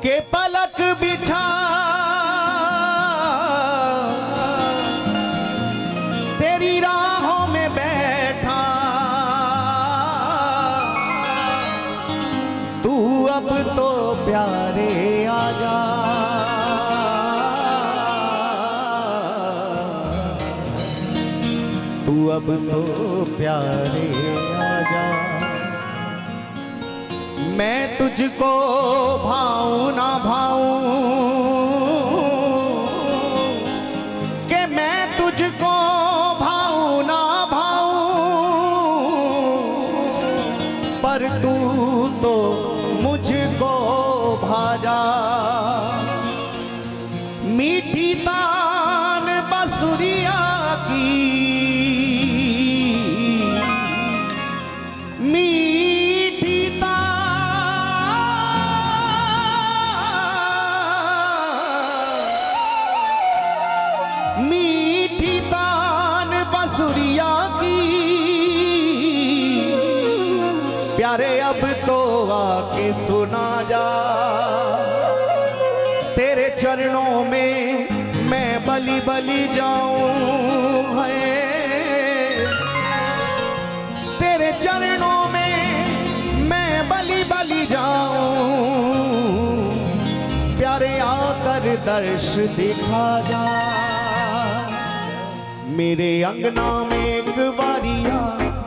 के पलक बिछा तेरी राहों में बैठा, तू अब तो प्यारे आजा, तू अब तो प्यारे आजा। मैं तुझको भाऊं ना भाऊं कि मैं तुझको भाऊं ना भाऊं, पर तू तो मुझको भाजा। मीठी तान बसुरिया की, मीठी तान बसुरिया की, प्यारे अब तो आके सुना जा। तेरे चरणों में मैं बलि बलि जाऊं है, तेरे चरणों में मैं बलि बलि जाऊं, प्यारे आकर दर्श दिखा जा। मेरे अंगना में एक बारिया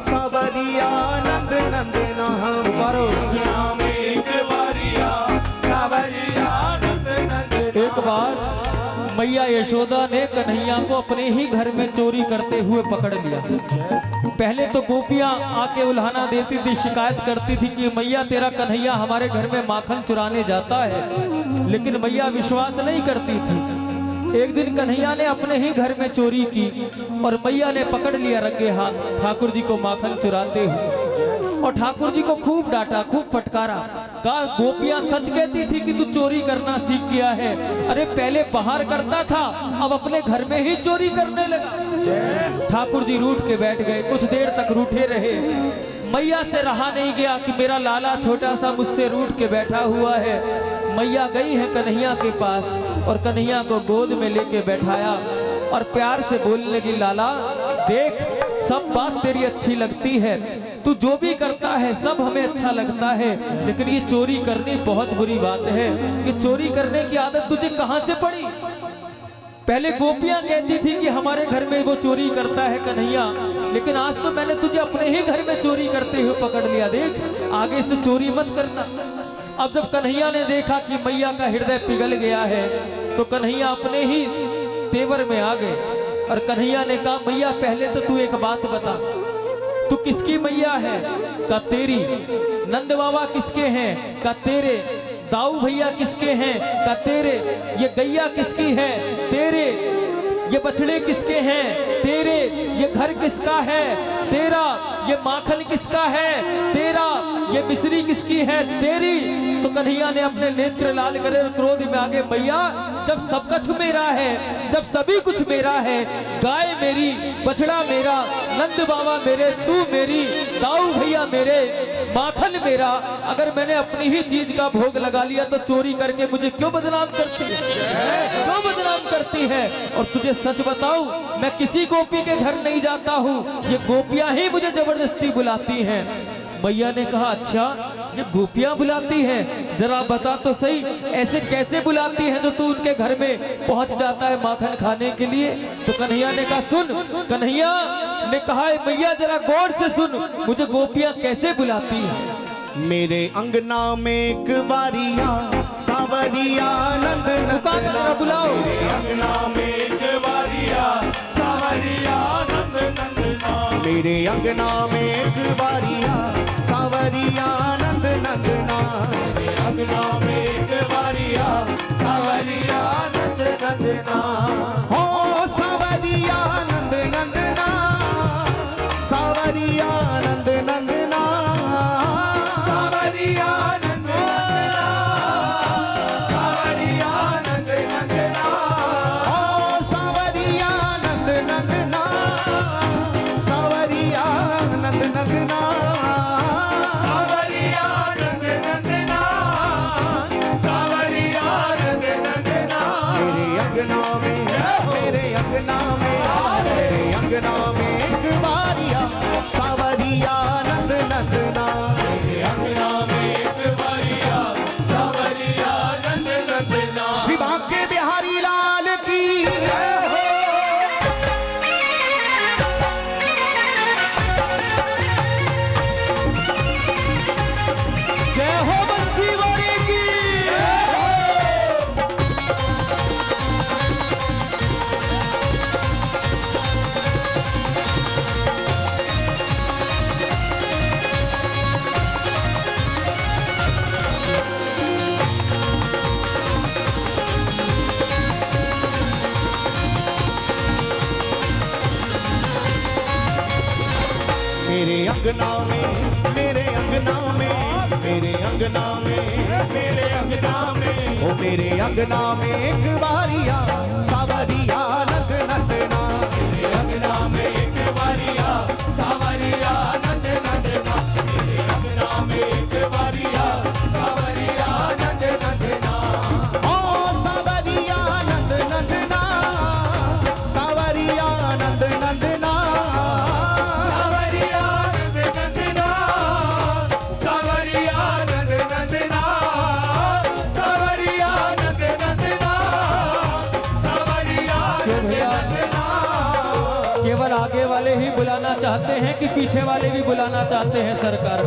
सावरिया नंद नंदना, मारो अंगना में एक बारिया सावरिया नंद नंदना। एक बार मैया यशोदा ने कन्हैया को अपने ही घर में चोरी करते हुए पकड़ लिया। पहले तो गोपियां आके उल्हाना देती थी, शिकायत करती थी कि मैया तेरा कन्हैया हमारे घर में माखन चुराने जाता है, लेकिन मैया विश्वास नहीं करती थी। एक दिन कन्हैया ने अपने ही घर में चोरी की और मैया ने पकड़ लिया रंगे हाथ ठाकुर जी को माखन चुराते हुए, और ठाकुर जी को खूब डांटा, खूब फटकारा। कहा गोपियां सच कहती थी कि तू चोरी करना सीख गया है, अरे पहले बाहर करता था अब अपने घर में ही चोरी करने लगा। ठाकुर जी रूठ के बैठ गए, कुछ देर तक रूठे रहे। मैया से रहा नहीं गया कि मेरा लाला छोटा सा मुझसे रूठ के बैठा हुआ है। मैया गई है कन्हैया के पास और कन्हैया को गोद में लेके बैठाया और प्यार से बोलने लगी, लाला देख सब बात तेरी अच्छी लगती है, तू जो भी करता है सब हमें अच्छा लगता है, लेकिन ये चोरी करनी बहुत बुरी बात है। ये चोरी करने की आदत तुझे कहां से पड़ी? पहले गोपियां कहती थी कि हमारे घर में वो चोरी करता है कन्हैया, लेकिन आज तो मैंने तुझे अपने ही घर में चोरी करते हुए पकड़ लिया, देख आगे से चोरी मत करना। अब जब कन्हैया ने देखा कि मैया का हृदय पिघल गया है तो कन्हैया अपने ही तेवर में आ गए और कन्हैया ने कहा, मैया पहले तो तू एक बात बता, तू किसकी मैया है? का तेरी। नंद बाबा किसके हैं? का तेरे। दाऊ भैया किसके हैं? का तेरे। ये गैया किसकी है? तेरे। ये बछड़े किसके हैं? तेरे। ये घर किसका है? तेरा। ये माखन किसका है? तेरा। ये मिश्री किसकी है? तेरी। तो कन्हैया ने अपने नेत्र लाल करे और क्रोध में आगे, भैया जब सब कुछ मेरा है, जब सभी कुछ मेरा है, गाय मेरी, बछड़ा मेरा, नंद बाबा मेरे, तू मेरी, दाऊ भैया मेरे, माखन मेरा, अगर मैंने अपनी ही चीज का भोग लगा लिया तो चोरी करके मुझे क्यों बदनाम करती है? क्यों बदनाम करती है? और तुझे सच बताऊं, मैं किसी गोपी के घर नहीं जाता हूँ, ये गोपियां ही मुझे जबरदस्ती बुलाती हैं। मैया ने कहा, अच्छा ये गोपियां बुलाती हैं, जरा बता तो सही ऐसे कैसे बुलाती हैं जो तू उनके घर में पहुंच जाता है माखन खाने के लिए? तो कन्हैया ने कहा, सुन। कन्हैया ने कहा, मैया जरा गौर से सुन, मुझे गोपियां कैसे बुलाती हैं। मेरे अंगना में एक बारिया सावरिया नंद नंदना, बुलाओ। मेरे अंगना में एक बारिया सावरिया नंद नंदना, मेरे अंगना में एक बारिया सावरिया नंद नंदना, मेरे अंगना में एक बारिया सावरिया नंद नंदना। हो सावरिया नंद नंदना, सावरिया नंद नंदना, सावरिया नंद नंदना, सावरिया नंद नंदना। हो सावरिया नंद नंदना, सावरिया नंद नंदना, सावरिया नंद नंदना, अंगना में, मेरे अंगना में, मेरे अंगना में, मेरे अंगना में, ओ मेरे अंगना में एक बारिया सावरिया नंद नंदना, मेरे अंगना में एक बारिया सावरिया नंद नंदना, मेरे अंगना में एक बारिया सावरिया नंद नंदना, ओ सावरिया नंद नंदना, सावरिया नंद नंदना, सावरिया नंद नंदना, सावरिया नंद नंदना, सावरिया नंद नंदना, सावरिया नंद नंदना। केवल आगे वाले ही बुलाना चाहते हैं कि पीछे वाले भी बुलाना चाहते हैं सरकार?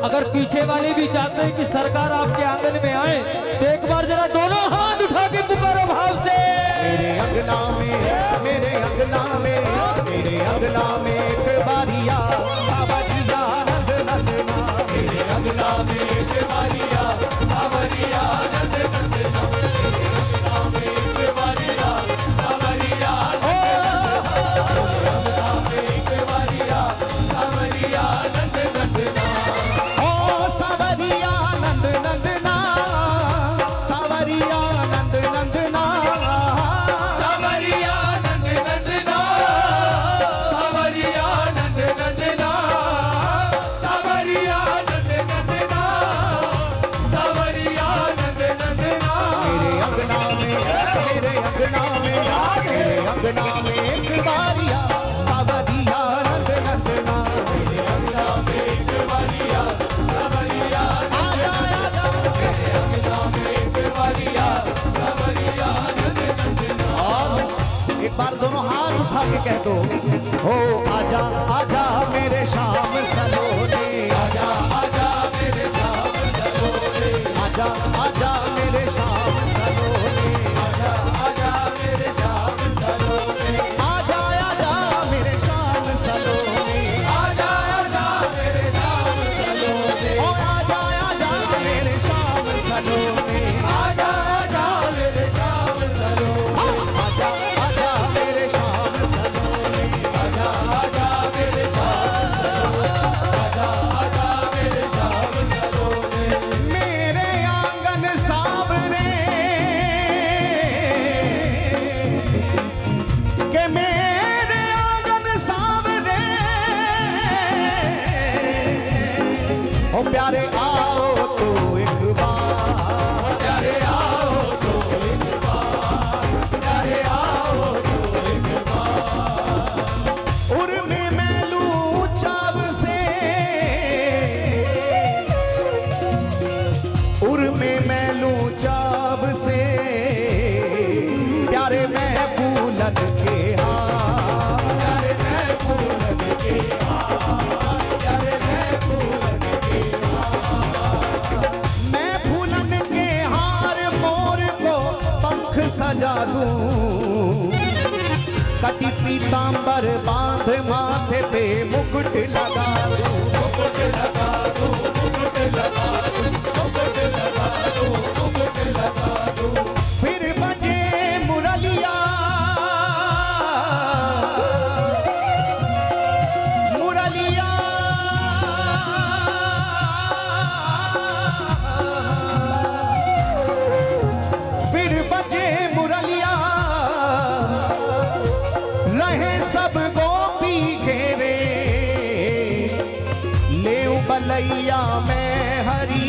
अगर पीछे वाले भी चाहते हैं कि सरकार आपके आंगन में आए तो एक बार जरा दोनों हाथ उठा के पुकारो भाव से। मेरे अंगना में, मेरे अंगना में, मेरे अंगना में एक बारिया सावरिया नंद नंदना, मेरे अंगना में एक बारिया सावरिया नंद नंदना, मेरे अंगना में एक बारिया सावरिया एक बारिया सावरिया नंद नंदना, ओ सावरिया नंद नंदना, सावरिया नंद नंदना, सावरिया नंद नंदना, सावरिया नंद नंदना, सावरिया नंद नंदना, सावरिया नंद नंदना, मेरे अंगना में, मेरे अंगना में, मेरे अंगना में एक बारिया सावरिया नंद नंदना, मेरे अंगना में एक बारिया सावरिया आजा आजा मेरे अंगना में एक बारिया सावरिया नंद नंदना, और एक बार दोनों हाथ उठा के कह दो, ओ आजा आजा मेरे शाम सलोने, आजा आजा मेरे शाम सलोने, आजा आजा मेरे शाम सलोने, आजा आजा मेरे शाम सलोने, आजा आजा मेरे शाम सलोने, आजा आजा मेरे शाम सलोने, ओ आजा आजा मेरे शाम सलोने, आजा आजा मेरे शाम सलोने, आजा आजा मेरे शाम सलोने, आजा आजा मेरे शाम सलोने, आजा आजा मेरे शाम सलोने, मेरे आंगन सावरे के मेरे आंगन सावरे, ओ प्यारे आओ तो एक बार, प्यारे आओ तो एक बार, प्यारे आओ तो एक बार, उर्मी मैलू चाव से, उर्मी मैलू चाव से, प्यारे मैं फूलन के हाथ, प्यारे मैं फूलन के हार, प्यारे मैं फूलन के हार, मैं फूलन के हार मोर को पंख सजा दूं, कटी पीतांबर बांध माथे पे मुकुट लगा दूं, मुकुट लगा दो, मुकुट लगा दो, मुकुट लगा दो, मुकुट लगा दो, फिर बजे मुरलिया, मुरलिया, फिर बजे मुरलिया, रहे सब गोपी घेरे, ले बलैया में हरी,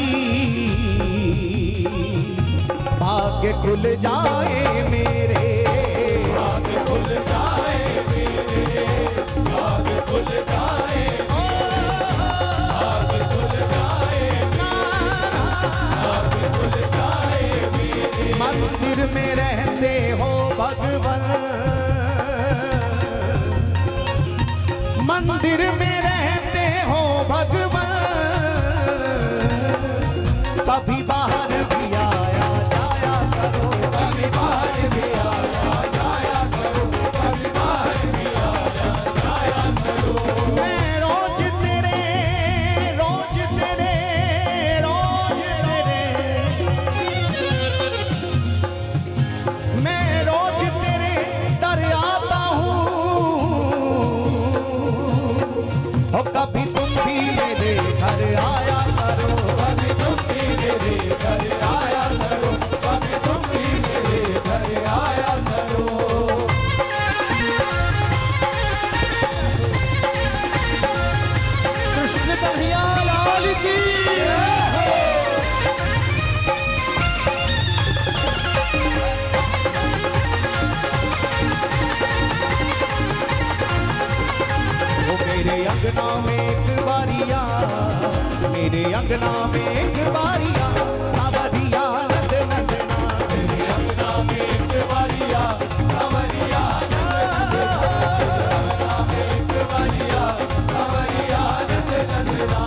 भाग्य खुल जाए मेरे, भाग खुल जाए मेरे, भाग खुल जाए, भाग खुल जाए, भाग खुल जाए मेरे, मंदिर में रहते हो भगवन, मंदिर में रहते हो भगवन, कभी बाहर भी आया जाया करो, कभी बाहर भी आया जाया करो, कभी बाहर भी आया जाया करो, मैं रोज तेरे, रोज तेरे, रोज तेरे, मैं रोज तेरे दर आता हूँ, ओ कभी अंगना में एक बारिया सावरिया नंद नंदना मेरे अंगना में एक बारिया सावरिया नंद नंदना।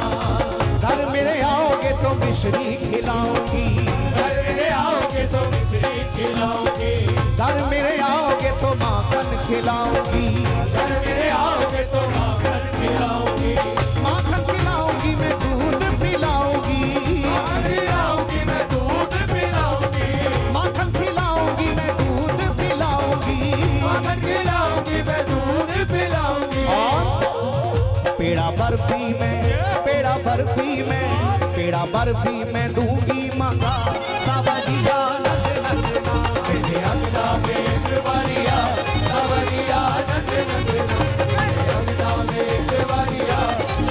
घर मेरे आओगे तो मिश्री खिलाऊंगी घर मेरे आओगे तो मिश्री खिलाऊंगी घर मेरे आओगे तो माखन खिलाऊंगी घर मेरे आओगे तो माखन खिलाऊंगी माखन खिलाऊंगी मैं दूध पिलाऊंगी माखन खिलाऊंगी मैं दूध पिलाऊंगी माखन खिलाऊंगी मैं दूध पिलाऊंगी माखन खिलाऊंगी मैं दूध पिलाऊंगी। और पेड़ा बर्फी में दूंगी मंगा सावरिया नंद नंदना मेरे अंगना में एक बारिया सावरिया नंद नंदना मेरे अंगना में एक बारिया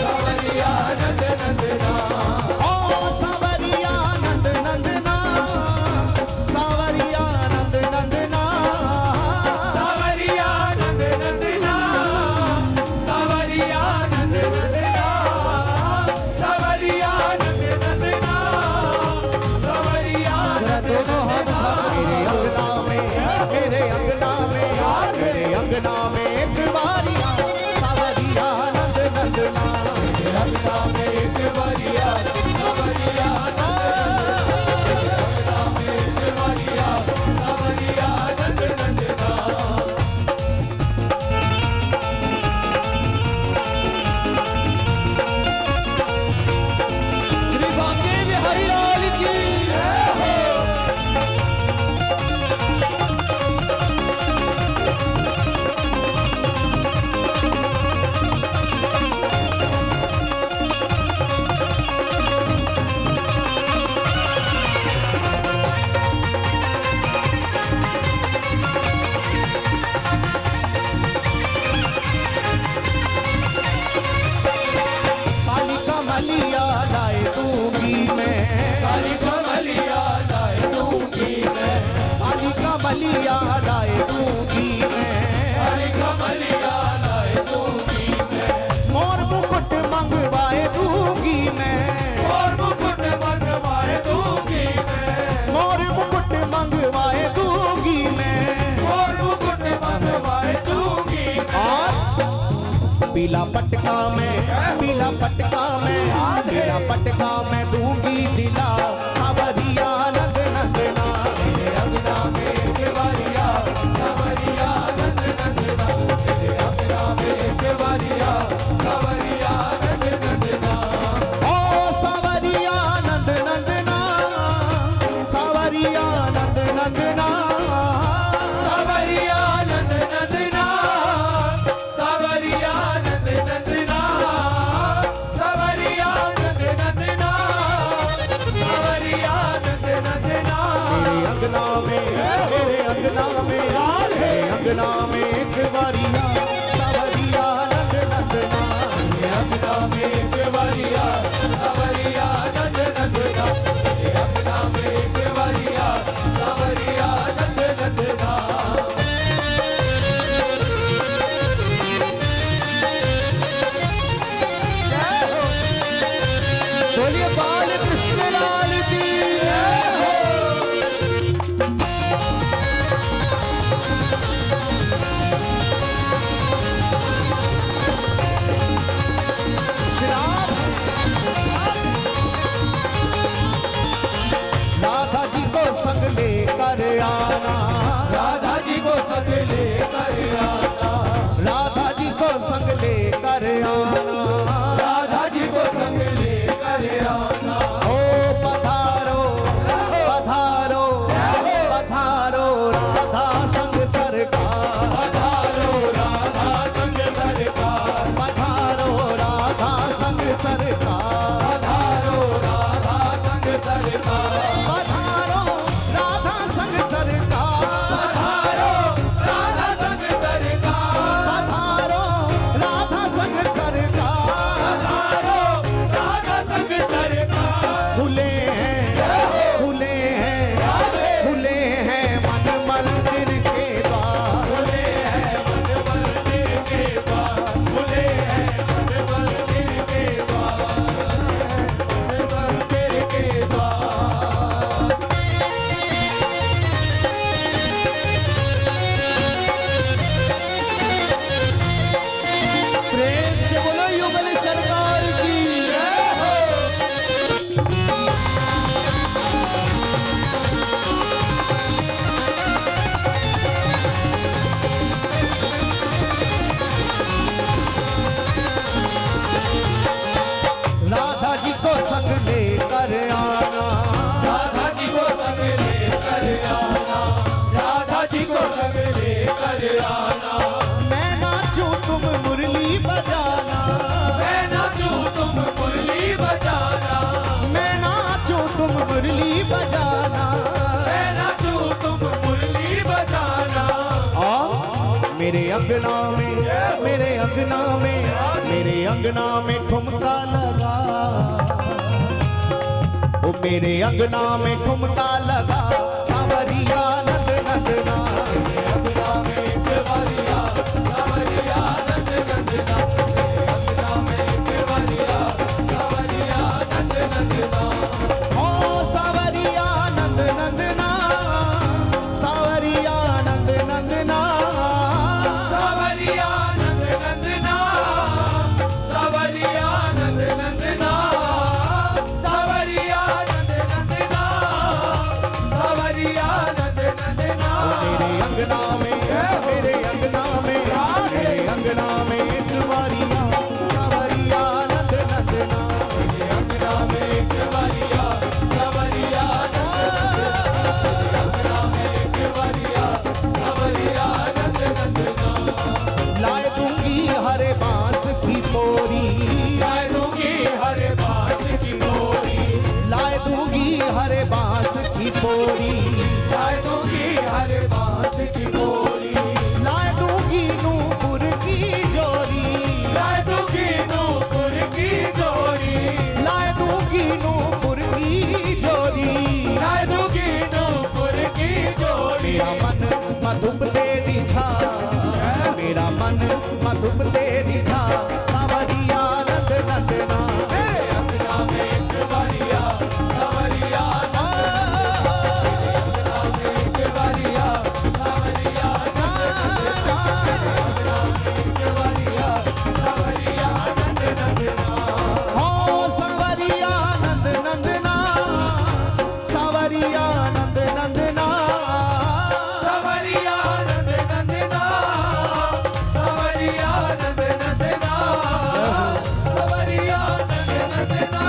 सावरिया नंद नंदना। ओ सावरिया नंद नंदना सावरिया नंद नंदना सावरिया नंद नंदना सावरिया नंद नंदना सावरिया नंद नंदना सावरिया नंद नंदना। मेरे अंगना में एक बारिया सावरिया नंद नंदना मेरे अंगना में एक बारिया सावरिया नंद नंदना मेरे अंगना में एक बारिया सावरिया नंद नंदना। श्री बांके बिहारी लाल की काली कमलिया लाए दूंगी मैं काली कमलिया लाए दूंगी मैं काली कमलिया लाए दूंगी मैं काली कमलिया लाए दूंगी मैं मोर मुकुट मंगवाए दूंगी मैं और मुकुट मंगवाए दूंगी मैं मोर मुकुट मंगवाए दूंगी मैं और मुकुट मंगवाए दूंगी मैं। और पीला पटका में दूंगी दिला सावरिया नंद नंदना मेरे अंगना में एक बारिया सावरिया नंद नंदना मेरे अंगना में एक बारिया सावरिया नंद नंदना। ओ सावरिया नंद नंदना सावरिया नंद नंदना सावरिया नंद नंदना सावरिया नंद नंदना सावरिया नंद नंदना सावरिया नंद नंदना। मेरे अंगना में एक बारिया सावरिया नंद नंदना मेरे अंगना में एक बारिया सावरिया नंद नंदना मेरे अंगना में एक बारिया सावरिया नंद नंदना। बोलिए बाल कृष्ण लाल की राधा जी को संग लेकर आना राधा जी को संग लेकर आना राधा जी को संग लेकर आना राधा जी को संग लेकर आना। ओ पधारो पधारो पधारो राधा संग सरकार पधारो राधा संग सरकार पधारो राधा संग सरकार पधारो राधा संग सरकार पधारो राधा संग सरकार मुरली बजाना, मैं नाचूं तुम मुरली बजाना। मेरे अंगना में, मेरे अंगना में, मेरे अंगना में ठुमका लगा, ओ मेरे अंगना में ठुमका लगा, सावरिया नंद नंदना। मेरे अंगना में एक बारिया सावरिया नंद नंदना। मेरे अंगना में एक बारिया सावरिया नंद नंदना। ओ सावरिया नंद नंदना, सावरिया नंद नंदना, सावरिया नंद नंदना, सावरिया नंद नंदना, सावरिया नंद नंदना, सावरिया नंद नंदना। मेरे अंगना में, मेरे अंगना में, मेरे अंगना में एक बारिया सावरिया नंद नंदना। मेरे अंगना में एक बारिया सावरिया नंद नंदना। लाए दूंगी हरे बांस की तोरी, लाए दूंगी हरे बांस की तोरी, लाए दूंगी हरे बांस की तोरी, लाए दूंगी हरे बांस की तोरी, लाए दूंगी नूपुर की जोरी, लाए दूंगी नूपुर की जोड़ी, लाए दूंगी नूपुर की जोरी। लाए दूंगी नूपुर की जोड़ी। मेरा मन मधुप दे दिखा, मेरा मन मधुप दे दिखा, सावरिया नंद नंदना। मेरे अंगना में एक बारिया सावरिया एक बारिया सावरिया एक बारिया सावरिया नंद नंदना। हो सावरिया नंद नंदना, सावरिया नंद नंदना, सावरिया नंद नंदना, सावरिया नंद नंदना, सावरिया नंद नंदना।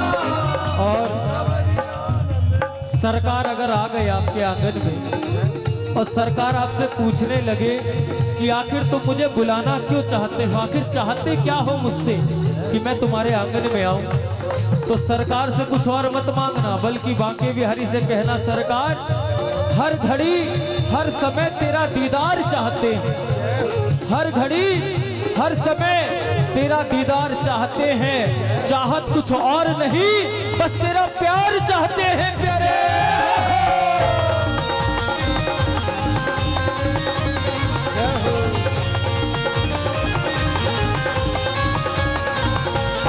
और सरकार अगर आ गए आपके आंगन में और सरकार आपसे पूछने लगे कि आखिर तुम मुझे बुलाना क्यों चाहते हो, आखिर चाहते क्या हो मुझसे कि मैं तुम्हारे आंगन में आऊं, तो सरकार से कुछ और मत मांगना, बल्कि बांके बिहारी से कहना, सरकार हर घड़ी हर समय तेरा दीदार चाहते हैं, हर घड़ी हर समय तेरा दीदार चाहते हैं, चाहत कुछ और नहीं बस तेरा प्यार चाहते हैं प्यारे।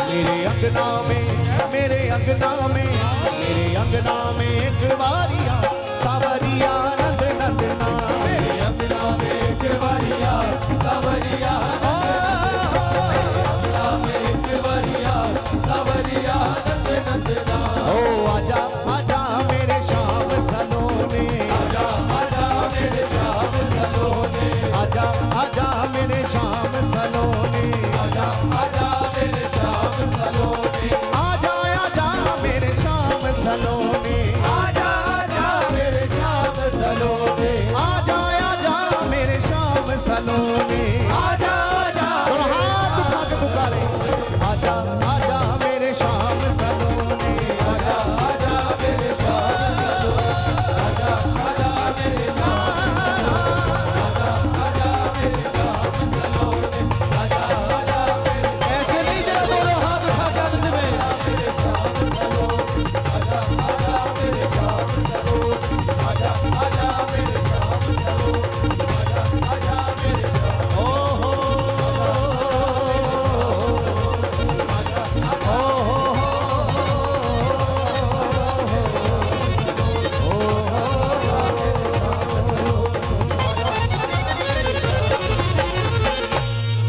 मेरे अंगना में, मेरे अंगना में, मेरे अंगना में एक बार